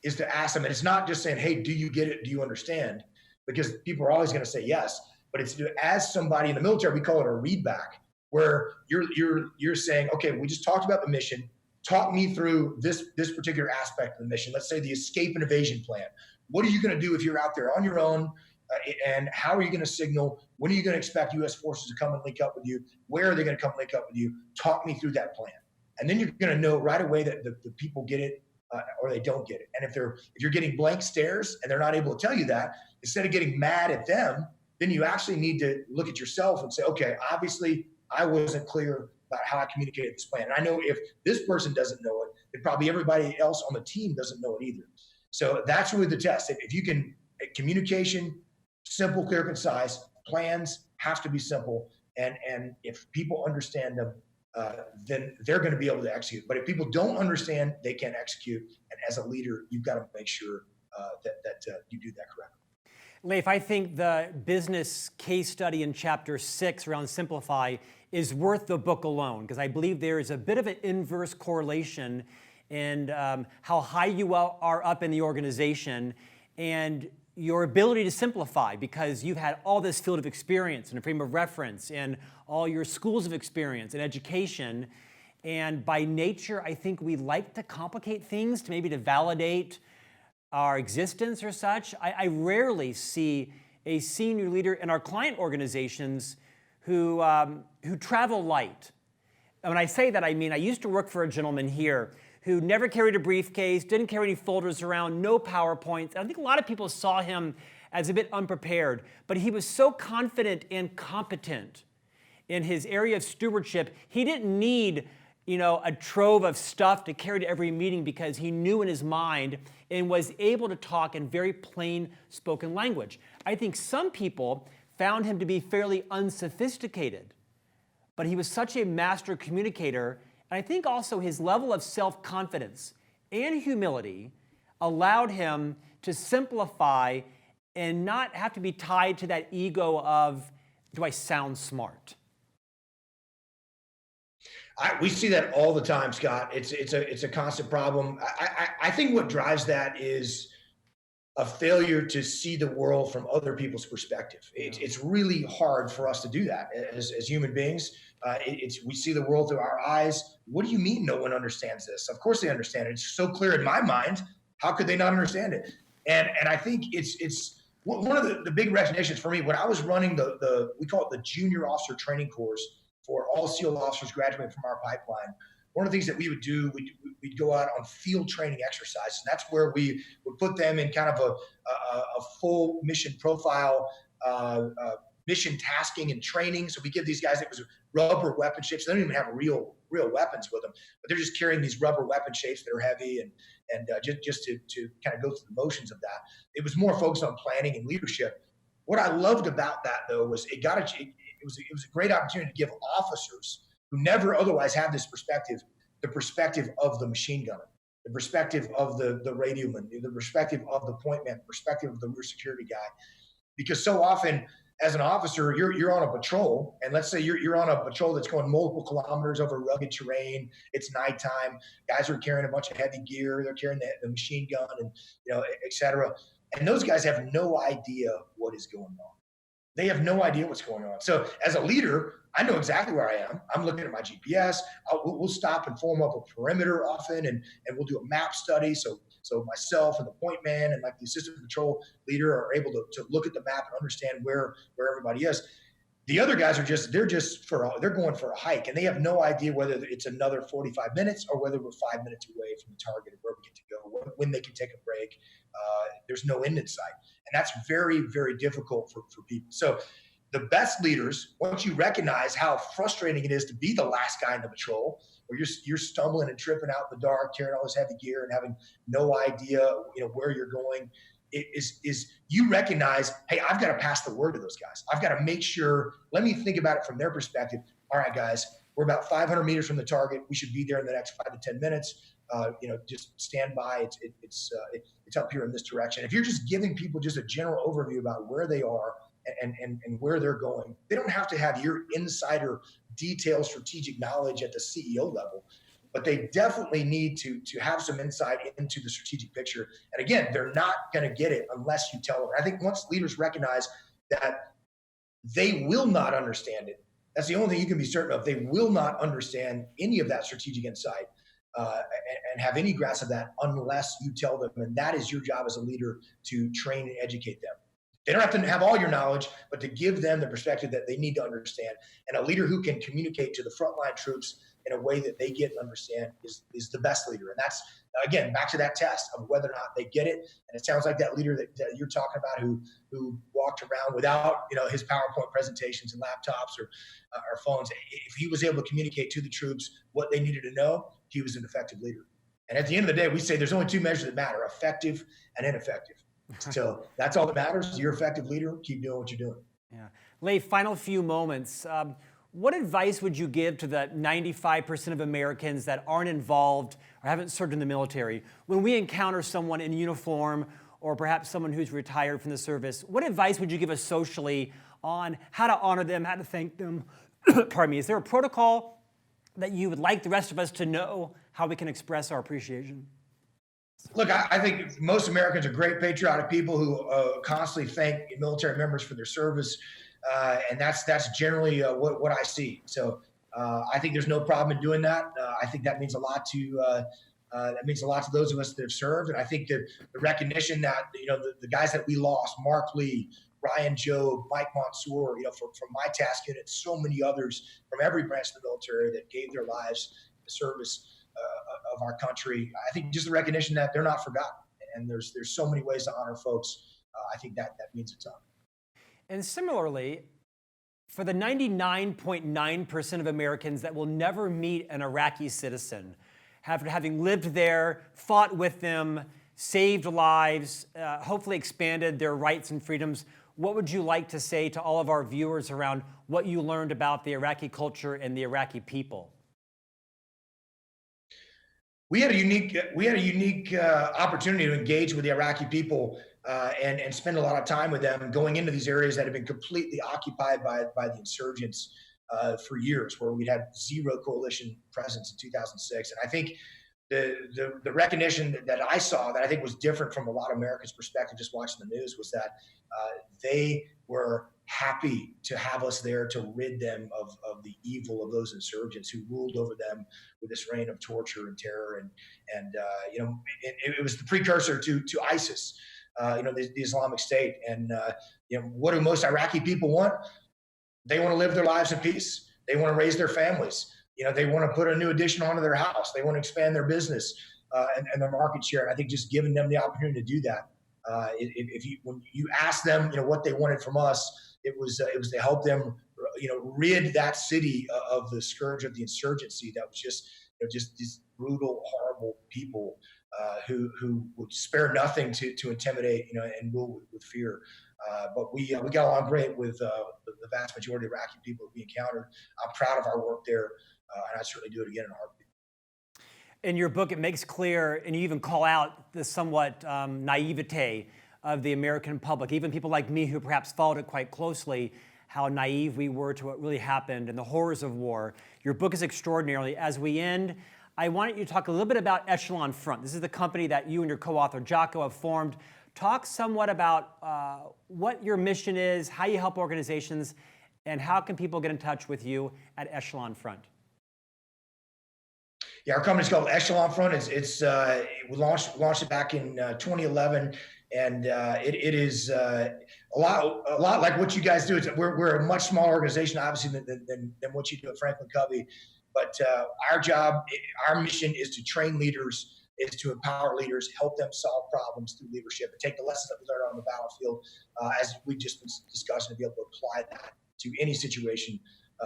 is to ask them. And it's not just saying, hey, do you get it? Do you understand? Because people are always going to say yes, but it's to ask somebody in the military, we call it a readback, where you're saying, okay, we just talked about the mission. Talk me through this particular aspect of the mission. Let's say the escape and evasion plan. What are you going to do if you're out there on your own? And how are you going to signal? When are you going to expect U.S. forces to come and link up with you? Where are they going to come link up with you? Talk me through that plan. And then you're going to know right away that the people get it or they don't get it. And if you're getting blank stares and they're not able to tell you that, instead of getting mad at them, then you actually need to look at yourself and say, okay, obviously I wasn't clear about how I communicated this plan. And I know if this person doesn't know it, then probably everybody else on the team doesn't know it either. So that's really the test. If you can, communication, simple, clear, concise, plans have to be simple. And if people understand them, then they're going to be able to execute. But if people don't understand, they can't execute. And as a leader, you've got to make sure that you do that correctly. Leif, I think the business case study in chapter 6 around Simplify is worth the book alone, because I believe there is a bit of an inverse correlation in how high you are up in the organization and your ability to simplify, because you've had all this field of experience and a frame of reference and all your schools of experience and education. And by nature, I think we like to complicate things to maybe to validate our existence or such. I rarely see a senior leader in our client organizations who travel light. And when I say that, I mean, I used to work for a gentleman here who never carried a briefcase, didn't carry any folders around, no PowerPoints. I think a lot of people saw him as a bit unprepared, but he was so confident and competent in his area of stewardship, he didn't need a trove of stuff to carry to every meeting, because he knew in his mind and was able to talk in very plain spoken language. I think some people found him to be fairly unsophisticated, but he was such a master communicator. And I think also his level of self-confidence and humility allowed him to simplify and not have to be tied to that ego of, do I sound smart? We see that all the time, Scott. It's a constant problem. I think what drives that is a failure to see the world from other people's perspective. It's really hard for us to do that as human beings. We see the world through our eyes. What do you mean no one understands this? Of course they understand it. It's so clear in my mind. How could they not understand it? And I think it's one of the big recognitions for me when I was running we call it the junior officer training course for all SEAL officers graduating from our pipeline. One of the things that we would do, we'd go out on field training exercises. And that's where we would put them in kind of a full mission profile, mission tasking and training. So we give these guys, it was rubber weapon shapes. They don't even have real weapons with them, but they're just carrying these rubber weapon shapes that are heavy and just to kind of go through the motions of that. It was more focused on planning and leadership. What I loved about that though was it was a great opportunity to give officers who never otherwise have this perspective, the perspective of the machine gunner, the perspective of the radioman, the perspective of the point man, the perspective of the rear security guy. Because so often as an officer, you're on a patrol, and let's say you're on a patrol that's going multiple kilometers over rugged terrain. It's nighttime. Guys are carrying a bunch of heavy gear. They're carrying the machine gun and et cetera. And those guys have no idea what is going on. They have no idea what's going on. So as a leader, I know exactly where I am. I'm looking at my GPS. We'll stop and form up a perimeter often, and we'll do a map study. So myself and the point man and like the assistant patrol leader are able to look at the map and understand where everybody is. The other guys they're going for a hike, and they have no idea whether it's another 45 minutes or whether we're 5 minutes away from the target of where we get to go, when they can take a break. There's no end in sight. And that's very, very difficult for people. So the best leaders, once you recognize how frustrating it is to be the last guy in the patrol, where you're stumbling and tripping out in the dark, carrying all this heavy gear and having no idea, where you're going, is you recognize, hey, I've got to pass the word to those guys. I've got to make sure, let me think about it from their perspective. All right, guys, we're about 500 meters from the target. We should be there in the next 5 to 10 minutes. Just stand by. It's up here in this direction. If you're just giving people just a general overview about where they are and where they're going, they don't have to have your insider detailed strategic knowledge at the CEO level, but they definitely need to have some insight into the strategic picture. And again, they're not going to get it unless you tell them. I think once leaders recognize that they will not understand it, that's the only thing you can be certain of. They will not understand any of that strategic insight and have any grasp of that unless you tell them. And that is your job as a leader, to train and educate them. They don't have to have all your knowledge, but to give them the perspective that they need to understand. And a leader who can communicate to the frontline troops in a way that they get and understand is the best leader. And that's, again, back to that test of whether or not they get it. And it sounds like that leader that you're talking about who walked around without, his PowerPoint presentations and laptops or phones. If he was able to communicate to the troops what they needed to know, he was an effective leader. And at the end of the day, we say there's only two measures that matter: effective and ineffective. So that's all that matters. You're an effective leader. Keep doing what you're doing. Yeah. Leif, final few moments. What advice would you give to the 95% of Americans that aren't involved or haven't served in the military? When we encounter someone in uniform or perhaps someone who's retired from the service, what advice would you give us socially on how to honor them, how to thank them? Pardon me. Is there a protocol that you would like the rest of us to know how we can express our appreciation? Look, I think most Americans are great, patriotic people who constantly thank military members for their service, and that's generally what I see. So I think there's no problem in doing that. I think that means a lot to those of us that have served, and I think that the recognition that the guys that we lost, Mark Lee, Ryan Jobe, Mike Monsoor, from my task unit, so many others from every branch of the military that gave their lives in the service of our country. I think just the recognition that they're not forgotten, and there's so many ways to honor folks. I think that means a ton. And similarly, for the 99.9% of Americans that will never meet an Iraqi citizen, after having lived there, fought with them, saved lives, hopefully expanded their rights and freedoms, what would you like to say to all of our viewers around what you learned about the Iraqi culture and the Iraqi people? We had a unique opportunity to engage with the Iraqi people and spend a lot of time with them, going into these areas that have been completely occupied by the insurgents for years, where we'd had zero coalition presence in 2006. And I think the recognition that I saw, that I think was different from a lot of Americans' perspective just watching the news, was that they were happy to have us there to rid them of the evil of those insurgents who ruled over them with this reign of torture and terror. And it was the precursor to ISIS, the Islamic State. And what do most Iraqi people want? They want to live their lives in peace. They want to raise their families. They want to put a new addition onto their house. They want to expand their business and their market share. And I think just giving them the opportunity to do that. When you ask them, what they wanted from us, it was to help them, rid that city of the scourge of the insurgency that was just these brutal, horrible people who would spare nothing to intimidate, and rule with fear. But we got along great with the vast majority of Iraqi people that we encountered. I'm proud of our work there, and I'd certainly do it again in a heartbeat. In your book, it makes clear, and you even call out the somewhat naivete of the American public, even people like me who perhaps followed it quite closely, how naive we were to what really happened and the horrors of war. Your book is extraordinary. As we end, I wanted you to talk a little bit about Echelon Front. This is the company that you and your co-author Jocko have formed. Talk somewhat about what your mission is, how you help organizations, and how can people get in touch with you at Echelon Front? Yeah, our company's called Echelon Front. We launched it back in 2011, and it is a lot like what you guys do. We're a much smaller organization, obviously, than what you do at FranklinCovey. But our mission is to train leaders is to empower leaders, help them solve problems through leadership, and take the lessons that we learn on the battlefield, as we just been discussing, to be able to apply that to any situation,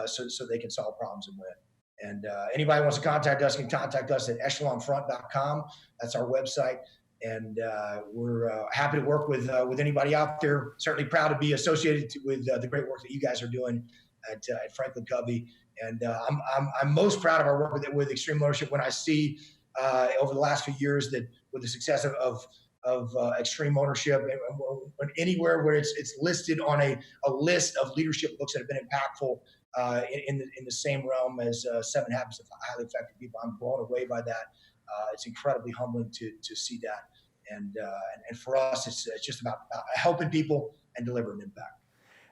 so they can solve problems and win. And anybody wants to contact us can contact us at echelonfront.com. That's our website. And we're happy to work with anybody out there. Certainly proud to be associated with the great work that you guys are doing at FranklinCovey. And I'm most proud of our work with Extreme Ownership when I see over the last few years that with the success of Extreme Ownership, and anywhere where it's listed on a list of leadership books that have been impactful in the same realm as 7 Habits of Highly Effective People. I'm blown away by that. It's incredibly humbling to see that, and for us, it's just about helping people and delivering impact.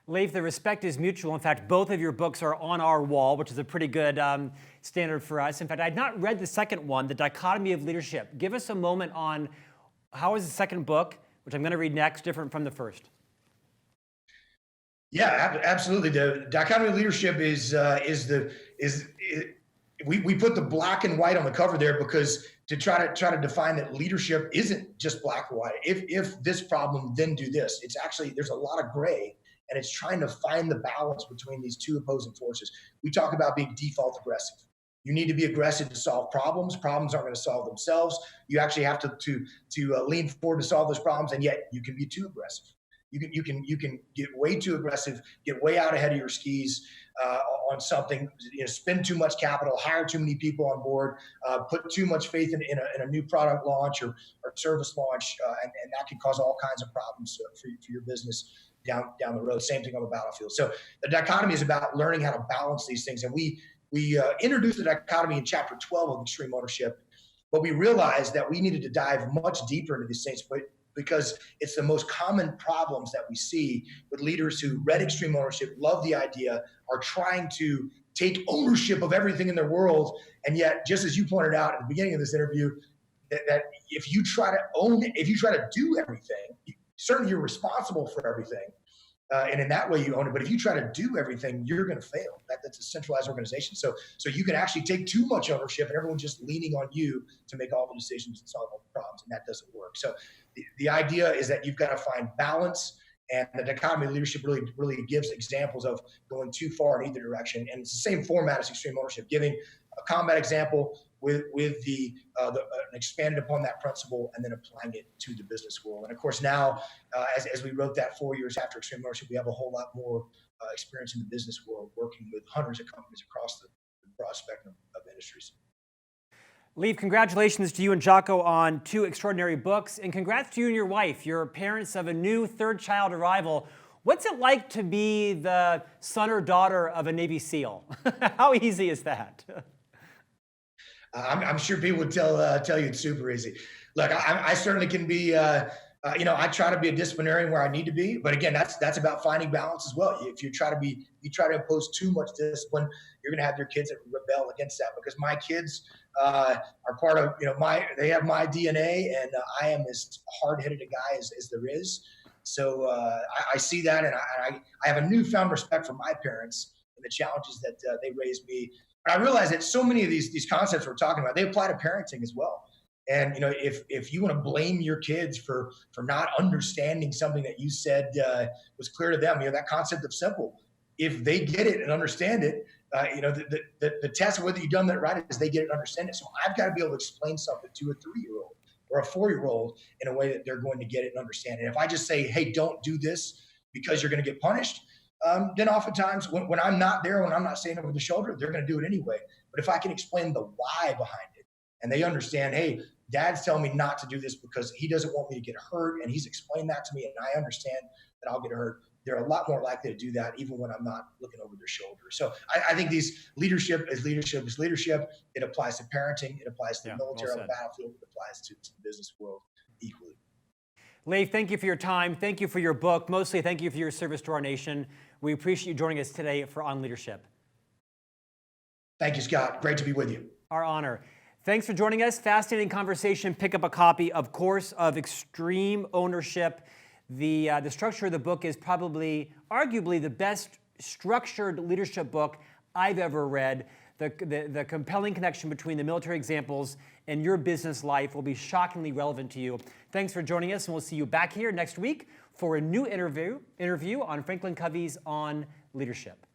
Leif, the respect is mutual. In fact, both of your books are on our wall, which is a pretty good standard for us. In fact, I'd not read the second one, The Dichotomy of Leadership. Give us a moment on how is the second book, which I'm going to read next, different from the first. Yeah, absolutely. The Dichotomy of Leadership we put the black and white on the cover there because to try to define that leadership isn't just black and white. If this problem, then do this. It's actually, there's a lot of gray, and it's trying to find the balance between these two opposing forces. We talk about being default aggressive. You need to be aggressive to solve problems. Problems aren't going to solve themselves. You actually have to lean forward to solve those problems, and yet you can be too aggressive. You can get way too aggressive, get way out ahead of your skis on something, spend too much capital, hire too many people on board, put too much faith in a new product launch or service launch, and that can cause all kinds of problems for your business down the road. Same thing on the battlefield. So the dichotomy is about learning how to balance these things. And we introduced the dichotomy in chapter 12 of Extreme Ownership, but we realized that we needed to dive much deeper into these things, because it's the most common problems that we see with leaders who read Extreme Ownership, love the idea, are trying to take ownership of everything in their world. And yet, just as you pointed out at the beginning of this interview, that if you try to do everything, certainly you're responsible for everything. And in that way you own it. But if you try to do everything, you're going to fail. That's a centralized organization. So you can actually take too much ownership and everyone's just leaning on you to make all the decisions and solve all the problems. And that doesn't work. So the idea is that you've got to find balance, and the dichotomy of leadership really gives examples of going too far in either direction. And it's the same format as Extreme Ownership, giving a combat example with expanded upon that principle and then applying it to the business world. And of course now, as we wrote that 4 years after Extreme Ownership, we have a whole lot more experience in the business world, working with hundreds of companies across the broad spectrum of industries. Leif, congratulations to you and Jocko on 2 extraordinary books, and congrats to you and your wife. You're parents of a new 3rd child arrival. What's it like to be the son or daughter of a Navy SEAL? How easy is that? I'm sure people would tell you it's super easy. Look, I certainly can be, I try to be a disciplinarian where I need to be, but again, that's about finding balance as well. If you try to impose too much discipline, you're going to have your kids that rebel against that, because my kids are part of, they have my DNA, and I am as hard-headed a guy as there is. So I see that, and I have a newfound respect for my parents and the challenges that they raised me. I realize that so many of these concepts we're talking about, they apply to parenting as well. And if you want to blame your kids for not understanding something that you said was clear to them, that concept of simple, if they get it and understand it, the test of whether you've done that right is they get it and understand it. So I've got to be able to explain something to a 3-year-old or a 4-year-old in a way that they're going to get it and understand it. If I just say, hey, don't do this because you're going to get punished, then oftentimes when I'm not there, when I'm not saying over the shoulder, they're going to do it anyway. But if I can explain the why behind it, and they understand, hey, Dad's telling me not to do this because he doesn't want me to get hurt, and he's explained that to me, and I understand that I'll get hurt, they're a lot more likely to do that even when I'm not looking over their shoulder. So I think leadership is leadership. It applies to parenting. It applies to the military on the battlefield. It applies to the business world equally. Leif, thank you for your time. Thank you for your book. Mostly, thank you for your service to our nation. We appreciate you joining us today for On Leadership. Thank you, Scott. Great to be with you. Our honor. Thanks for joining us. Fascinating conversation. Pick up a copy, of course, of Extreme Ownership. The structure of the book is arguably the best structured leadership book I've ever read. the compelling connection between the military examples and your business life will be shockingly relevant to you. Thanks for joining us, and we'll see you back here next week for a new interview on Franklin Covey's On Leadership.